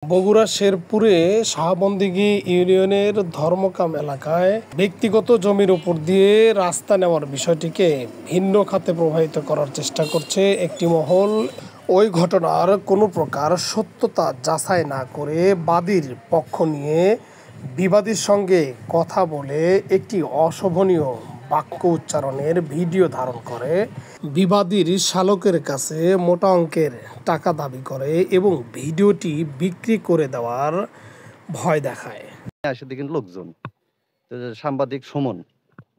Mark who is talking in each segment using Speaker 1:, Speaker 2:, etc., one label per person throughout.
Speaker 1: বগুড়া শেরপুরে শাহবন্দিগি ইউনিয়নের ধর্মকাম এলাকায় ব্যক্তিগত জমির উপর দিয়ে রাস্তা নেওয়ার বিষয়টিকে ভিন্ন খাতে প্রবাহিত করার চেষ্টা করছে একটি মহল। ওই ঘটনার কোনো প্রকার সত্যতা যাচাই না করে বাদীর পক্ষ নিয়ে বিবাদীর সঙ্গে কথা বলে একটি অশোভনীয় বাক্য উচ্চারণের ভিডিও ধারণ করে বিবাদীর শালকের কাছে মোটা অঙ্কের টাকা দাবি করে এবং ভিডিওটি বিক্রি করে দেওয়ার ভয় দেখায়।
Speaker 2: আসে দেখেন লোকজন, তো সাংবাদিক সুমন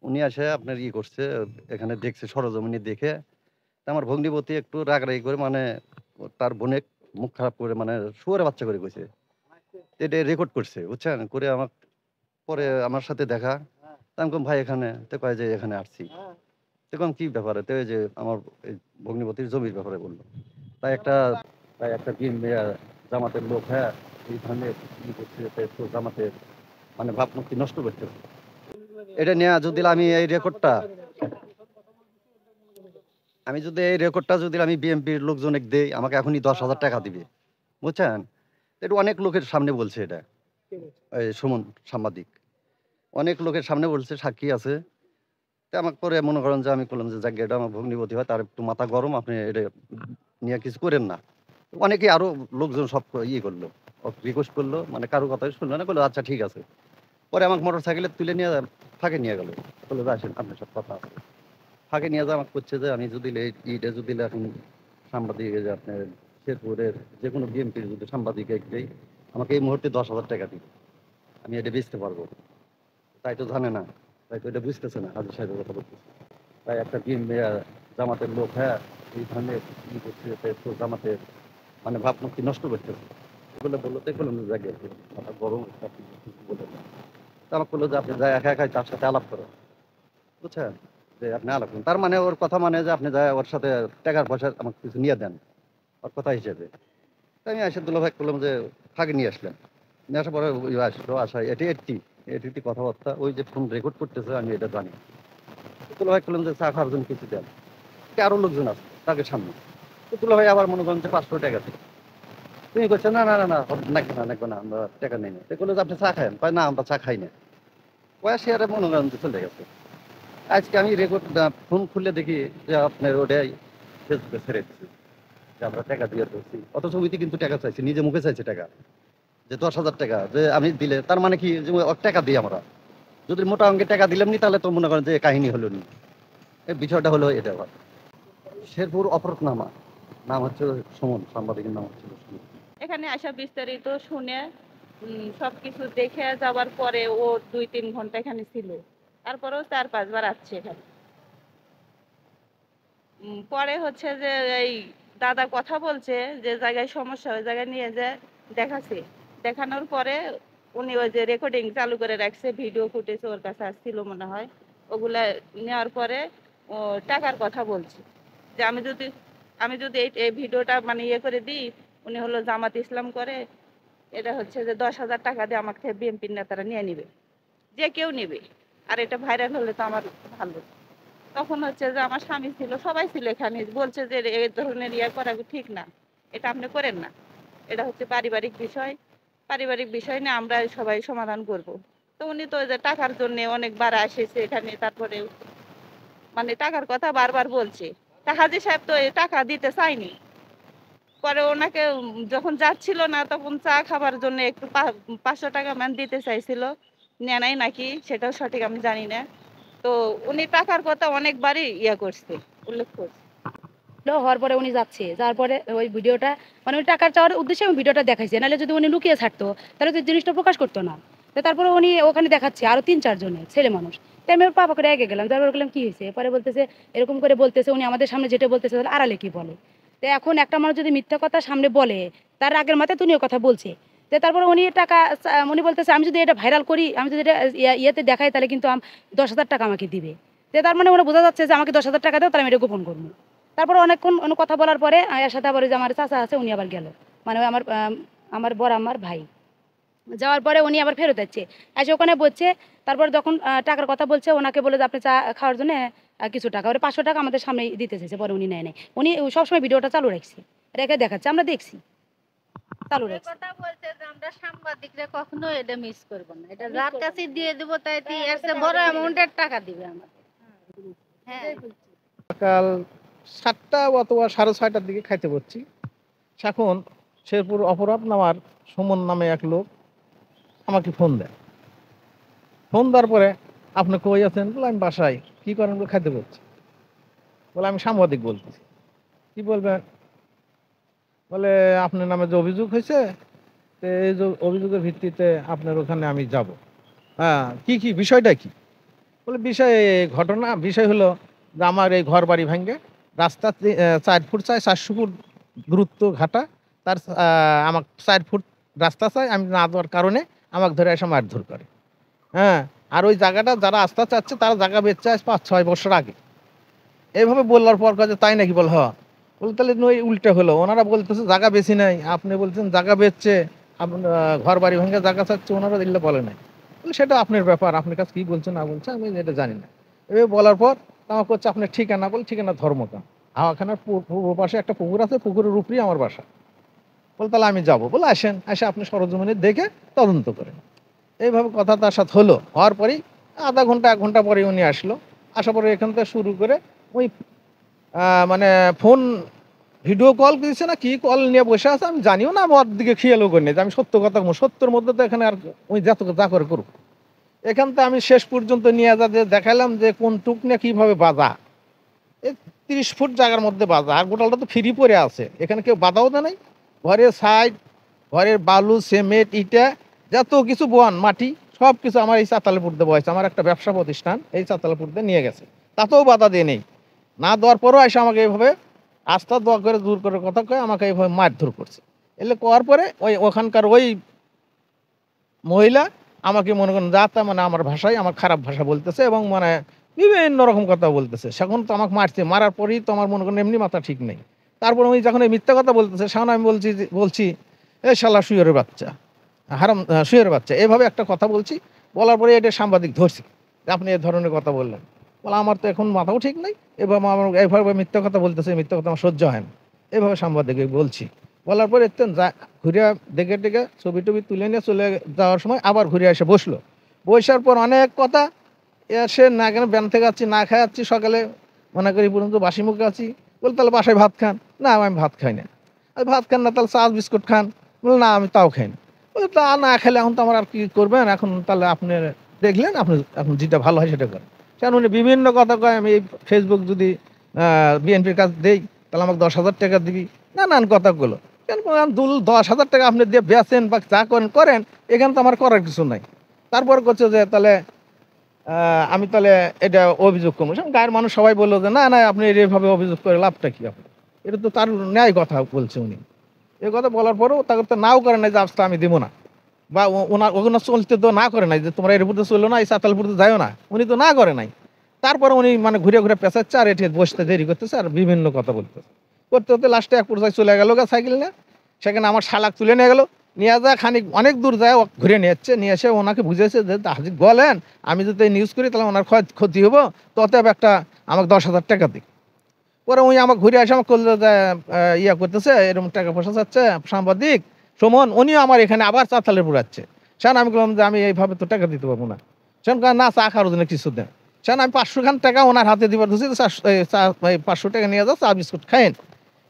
Speaker 2: উনি আসে আপনার করছে, এখানে দেখছে সরজমিনে দেখে আমার ভগ্নিপতি একটু রাগারাগি করে, মানে তার বোনে মুখ খারাপ করে, মানে শুয়ারে বাচ্চা করে কইছে, এটা রেকর্ড করছে বুঝছেন, করে আমার পরে আমার সাথে দেখা। আমি কম ভাই এখানে, তো কয় যে এখানে আসছি। দেখুন কি ব্যাপারে, তো যে আমার ভগ্নিপতির জমির ব্যাপারে বললো। তাই একটা জামাতের লোক, হ্যাঁ এইখানে কি করছে, জামাতের মানে ভাবমূর্তি নষ্ট করতে। এটা নিয়ে যদি আমি বিএনপির লোকজনে দেই, আমাকে এখনই 10,000 টাকা দিবে বুঝছেন। এটা অনেক লোকের সামনে বলছে, এটা এই সুমন সাংবাদিক অনেক লোকের সামনে বলছে, সাক্ষী আছে। তো আমাকে পরে মনে করেন যে আমি বললাম যে যাক, এটা আমার ভগ্নিপতি হয়, তার একটু মাথা গরম, আপনি এটা নিয়ে কিছু করেন না। অনেকে আরো লোকজন সব করলো, রিকোয়েস্ট করলো, মানে কারো কথাই শুনলো না, বললো আচ্ছা ঠিক আছে। পরে আমাকে মোটর সাইকেলে তুলে নিয়ে ফাঁকে নিয়ে গেল, বললো যে আসেন আপনার সব কথা আছে। ফাঁকে নিয়ে যা আমাকে করছে যে আমি যদি এইটা যদি এখন সাংবাদিক, যে আপনার শেরপুরের যে কোনো বিএনপির যদি সাংবাদিক দেই, আমাকে এই মুহূর্তে 10,000 টাকা দিবে, আমি এটা বেচতে পারবো। তাই তো জানে না, তাই তো এটা বুঝতেছে না, হাজির সাহেবের কথা বলতেছে। তাই একটা বিএনপি জামাতের লোক, হ্যাঁ এই ধরনের কি করছে, জামাতের মানে ভাবমূর্তি নষ্ট করতেছে এগুলো বললো। তো বললাম জায়গা মাথা গরম, বলে আমাকে বললো যে আপনি যাই একা একাই তার সাথে আলাপ করো বুঝছেন, যে আপনি আলাপ করুন। তার মানে ওর কথা মানে যে আপনি যাই ওর সাথে টাকার পয়সা আমাকে কিছু নিয়ে দেন, ওর কথা হিসেবে। আমি এসে দুলা ভাই করলাম যে ফাঁকে নিয়ে আসলাম। নিয়ে আসার পরে আসলো, আসায় এটি কথাবার্তা, ওই যে ফোন রেকর্ড করতেছে আমি এটা জানি। দুলা ভাই করলাম যে চা খাওয়ার জন্য কিছু দেন, আরো লোকজন আছে তাকে সামনে। তো দুলা ভাই আবার মনে করেন যে 500 টাকা দিই। তুমি করছো না না না না নাকবে না, আমরা টাকা নেই না। বললো যে আপনি চা খায়েন, কয় না আমরা চা খাই না। ওয়া শেয়ারে মনে করেন যে চলে গেছে। আজকে আমি রেকর্ড ফোন খুলে দেখি যে আপনার ওটাই ফেসবুকে ছেড়ে দিচ্ছে যে আমরা টাকা দিয়ে ধরছি, অথচ ওইটি কিন্তু টাকা চাইছে, নিজে মুখে চাইছে টাকা, যে 10,000 টাকা যে আমি দিলে, তার মানে কি যে টাকা দিই আমরা, যদি মোটা অঙ্কের টাকা দিলাম নি তাহলে তো মনে করেন যে কাহিনী হলো নি। এই বিষয়টা হলো এটা। আবার শেরপুর অপরনামা, নাম হচ্ছে সুমন, সাংবাদিকের নাম হচ্ছে সুমন।
Speaker 3: এখানে আসা বিস্তারিত শুনে সবকিছু দেখে যাওয়ার পরে ও 2-3 ঘন্টা এখানে ছিল, তারপরেও 4-5 বার আসছে এখানে। পরে হচ্ছে যে এই দাদা কথা বলছে যে জায়গায় সমস্যা, ওই জায়গায় নিয়ে যে দেখাচ্ছে, দেখানোর পরে উনি ওই যে রেকর্ডিং চালু করে রাখছে, ভিডিও ফুটেজ ওর কাছে আসছিল মনে হয়, ওগুলা নেওয়ার পরে ও টাকার কথা বলছে যে আমি যদি এই ভিডিওটা মানে করে দিই, উনি হলো জামাত ইসলাম করে, এটা হচ্ছে যে 10,000 টাকা দিয়ে আমাকে বিএনপির নেতারা নিয়ে নিবে, যে কেউ নিবে, আর এটা ভাইরাল হলে তো আমার ভালো। তখন হচ্ছে যে আমার স্বামী ছিল, সবাই ছিল এখানে, বলছে যে এই ধরনের করা ঠিক না, এটা আপনি করেন না, এটা হচ্ছে পারিবারিক বিষয় নিয়ে আমরা সবাই সমাধান করব। তো উনি তো যে টাকার জন্য অনেকবার আসেছে এখানে, তারপরে মানে টাকার কথা বারবার বলছে। তা হাজী সাহেব তো এই টাকা দিতে চায়নি। পরে ওনাকে যখন যাচ্ছিল না, তখন চা খাবার জন্য একটু 500 টাকা মান দিতে চাইছিল, নেয় নাই নাকি, সেটাও সঠিক আমি জানি না। তো উনি টাকার কথা অনেকবারই করছে, উল্লেখ করছে।
Speaker 4: হওয়ার পরে উনি যাওয়ার পরে ওই ভিডিওটা মানে ওই টাকার চাওয়ার উদ্দেশ্যে আমি ভিডিওটা দেখাইছি, নাহলে যদি উনি লুকিয়ে ছাড়তো তাহলে তো জিনিসটা প্রকাশ করতো না। তো তারপরে উনি ওখানে দেখাচ্ছে আরো 3-4 জনের ছেলে মানুষ। তো আমি ওর পাপা করে রেগে গেলাম, তারপরে বললাম কি হয়েছে, পরে বলতেছে এরকম করে বলতেছে, উনি আমাদের সামনে যেটা বলতেছে তাহলে আড়ালে কি বলে। তো এখন একটা মানুষ যদি মিথ্যা কথা সামনে বলে, তার আগের মাথায় তুনিও কথা বলছে। তো তারপরে উনি টাকা উনি বলতেছে আমি যদি এটা ভাইরাল করি, আমি যদি এটা ইয়েতে দেখাই, তাহলে কিন্তু 10,000 টাকা আমাকে দিবে। তো তার মানে ওরা বোঝা যাচ্ছে যে আমাকে 10,000 টাকা দাও, তাহলে আমি এটা গোপন করবো। তারপরে অনেকক্ষণ অনেক কথা বলার পরে এর সাথে আবার ওই যে আমার চাচা আছে, উনি আবার গেল, মানে ওই আমার বড় আমার ভাই। যাওয়ার পরে উনি আবার ফেরত যাচ্ছে, এসে ওখানে বলছে। তারপর যখন টাকার কথা বলছে, ওনাকে বলে যে আপনি চা খাওয়ার জন্য কিছু টাকা, ওরা 500 টাকা আমাদের সামনে দিতে চেয়েছে, পরে উনি নেয় নাই। উনি সবসময় ভিডিওটা চালু রাখছে, রেখে দেখাচ্ছে, আমরা দেখছি। চালু
Speaker 5: যে
Speaker 4: রাখছে।
Speaker 5: কথা বলছে যে আমরা সাংবাদিকরা কখনো এটা মিস করব না, এটা যার কাছে দিয়ে দেবো তাই দিয়ে এর চেয়ে বড় অ্যামাউন্টের টাকা দিবে আমাদের। হ্যাঁ
Speaker 6: সকাল 7টা অথবা 6:30টার দিকে খাইতে বসছি। এখন শেরপুর অপরাধ নামার সুমন নামে এক লোক আমাকে ফোন দেয়। ফোন দেওয়ার পরে, আপনি কই আছেন? বলে আমি বাসায়। কি করেন? বলে খাইতে বসছি। বলে আমি সাংবাদিক বলতেছি। কি বলবেন? বলে আপনার নামে যে অভিযোগ হয়েছে, তো এই যে অভিযোগের ভিত্তিতে আপনার ওখানে আমি যাব। হ্যাঁ, কি বিষয়টা কি? বলে বিষয় হলো যে আমার এই ঘর বাড়ি ভাঙ্গে রাস্তা 4 ফুট চাই, 400 ফুট দূরত্ব ঘাটা, তার আমাকে 4 ফুট রাস্তা চাই, আমি না দেওয়ার কারণে আমাকে ধরে এসে মারধর করে। হ্যাঁ, আর ওই জায়গাটা যারা আসতে চাচ্ছে তারা জায়গা বেচছে আজ 5-6 বছর আগে। এইভাবে বললার পর কাজে তাই নাকি? বল হ্যাঁ। বলে তাহলে ওই উল্টে হলো, ওনারা বলতেছে জায়গা বেশি নাই, আপনি বলছেন জায়গা বেচছে, ঘর বাড়ি ভেঙে জায়গা চাচ্ছে, ওনারা দিল্লে বলে নাই। বলে সেটা আপনার ব্যাপার, আপনার কাছে কি বলছেন না বলছে আমি এটা জানি না। এভাবে বলার পর আমাকে হচ্ছে আপনার ঠিকানা, বল ঠিকানা ধর্মকাম, আমাখানার পূর্ব পাশে একটা পুকুর আছে, পুকুরের উপরেই আমার বাসা। বলে তাহলে আমি যাবো। বলে আসেন, এসে আপনি সরজমিনে দেখে তদন্ত করেন। এইভাবে কথা তার সাথে হলো। হওয়ার পরেই আধা ঘন্টা 1 ঘন্টা পরে উনি আসলো। আসার পরে এখান থেকে শুরু করে ওই মানে ফোন ভিডিও কল দিয়েছে না কি কল নিয়ে বসে আছে, আমি জানিও না, আমার দিকে খেয়ালও করি না যে আমি সত্য কথা বলবো। সত্যের মধ্যে তো এখানে আর ওই যা করে করুক। এখান থেকে আমি শেষ পর্যন্ত নিয়ে দেখালাম যে কোন টুক নিয়ে কীভাবে বাঁধা। এই 30 ফুট জায়গার মধ্যে বাঁধা, আর গোটালটা তো ফ্রি পড়ে আছে, এখানে কেউ বাধাও দেয় নাই। ঘরের সাইড, ঘরের বালু, সিমেন্ট, ইটা, যত কিছু বন মাটি সব কিছু আমার এই চাতালপুর দিয়ে বয়েছে। আমার একটা ব্যবসা প্রতিষ্ঠান এই চাতালপুর দিয়ে নিয়ে গেছে, তাতেও বাধা দিয়ে নেই। না দেওয়ার পরেও এসে আমাকে এইভাবে আস্থা দোয়া করে দূর করে কথা কয়ে আমাকে এইভাবে মারধর করছে। এলে করার পরে ওখানকার ওই মহিলা আমাকে মনে করেন যা তা মানে আমার ভাষায় আমার খারাপ ভাষা বলতেছে এবং মানে বিভিন্ন রকম কথা বলতেছে। সেখন তো আমাকে মারছে, মারার পরেই তো আমার মনে করেন এমনি মাথা ঠিক নেই। তারপর আমি যখন এই মিথ্যা কথা বলতেছে সেখানে আমি বলছি এ শালা শুয়োরের বাচ্চা, হারাম শুয়োরের বাচ্চা, এভাবে একটা কথা বলছি। বলার পরে এটা সাংবাদিক ধরছি যে আপনি এ ধরনের কথা বললেন। বলে আমার তো এখন মাথাও ঠিক নেই, এভাবে আমার এইভাবে মিথ্যা কথা বলতেছে, মিথ্যা কথা আমার সহ্য হয় না। এভাবে সাংবাদিককে বলছি। বলার পরে ঘুরে দেখে টেকে ছবি টবি তুলে নিয়ে চলে যাওয়ার সময় আবার ঘুরে এসে বসলো। বসার পর অনেক কথা, এসে না কেন ব্যান থেকে আছি, না খাই যাচ্ছি, সকালে মনে করি পর্যন্ত বাসি মুখে আছি। বলে তাহলে বাসায় ভাত খান? না আমি ভাত খাই না। আমি ভাত খান না, তাহলে চা বিস্কুট খান? বলে না আমি তাও খাই না। বলে তা না খেলে এখন তো আমার আর কি করবেন, এখন তাহলে আপনি দেখলেন, আপনি এখন যেটা ভালো হয় সেটা করেন। কেন উনি বিভিন্ন কথা কয়, আমি এই ফেসবুক যদি বিএনপির কাছে দেই তাহলে আমাকে 10,000 টাকা দিবি, নানান কথাগুলো। কেন 10,000 টাকা আপনি দিয়ে বেচেন বা যা করেন, এখানে তো আমার করার কিছু নাই। তারপর করছে যে তাহলে আমি তাহলে এটা অভিযোগ করবো। গায়ের মানুষ সবাই বললো যে না আপনি এইভাবে অভিযোগ করে লাভটা কি আপনার? এটা তো তার ন্যায় কথা বলছে উনি। এ কথা বলার পরেও তাকে তো নাও করে নাই যে আজকে আমি দিব না, বা ওখানে চলতে তো না করে নাই যে তোমরা এর উপর চললো না, এই চাতালপুর যাইও না, উনি তো না করে নাই। তারপরে উনি মানে ঘুরে পেঁচাচ্ছে আর এটি বসতে দেরি করতেছে আর বিভিন্ন কথা বলতেছে। করতে করতে লাস্টে এক পর্যায়ে চলে গেল সাইকেল নিয়ে। সেখানে আমার শালাক তুলে নিয়ে গেলো, নিয়ে যায় খানিক অনেক দূর যায়, ঘুরে নিয়ে এসে ওনাকে বুঝেছে যে হাজির বলেন আমি যদি নিউজ করি তাহলে ওনার ক্ষতি হবো, ততএব একটা আমাকে 10,000 টাকা দিই। পরে উনি আমাকে ঘুরে আসে আমাকে করলে ইয়া করতেছে, এরকম টাকা পয়সা চাচ্ছে সাংবাদিক সুমন, উনিও আমার এখানে আবার চাতালে পুরাচ্ছে। সেন আমি বললাম যে আমি এইভাবে তো টাকা দিতে পারবো না। সেন না চা খাওয়ার জন্য কিছু দেন। সেন আমি 500 খান টাকা ওনার হাতে দিবার ধরছি, 500 টাকা নিয়ে যাও, চা বিস্কুট খাইন।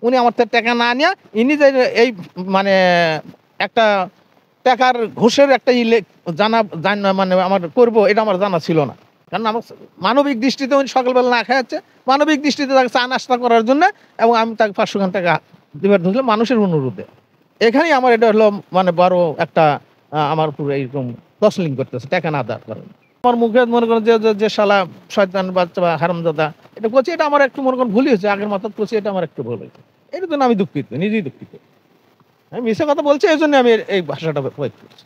Speaker 6: উনি আমার টাকা না নিয়ে ইনি যে এই মানে একটা টাকার ঘুষের একটা জানা মানে আমার করবো, এটা আমার জানা ছিল না। কারণ আমার মানবিক দৃষ্টিতে উনি সকালবেলা না খাওয়াচ্ছে, মানবিক দৃষ্টিতে তাকে চা নাস্তা করার জন্য, এবং আমি তাকে 500 খান টাকা দিবার ধরছিলাম মানুষের অনুরোধে। এখানেই আমার এটা হলো মানে বড় একটা আমার পুরো এইরকম তসলিং করতেছে টাকা না দেওয়ার কারণে। আমার মুখে মনে করেন যে শালা শয়তান বাচ্চা বা হারামজাদা এটা করছি, এটা আমার একটু মনে করেন ভুল হয়েছে, আগের মাথা করছি, এটা আমার একটু ভুল হয়েছে। এর জন্য আমি দুঃখিত, নিজেই দুঃখিত। আমি মিশে কথা বলছি, এই জন্য আমি এই ভাষাটা প্রয়োগ করছি।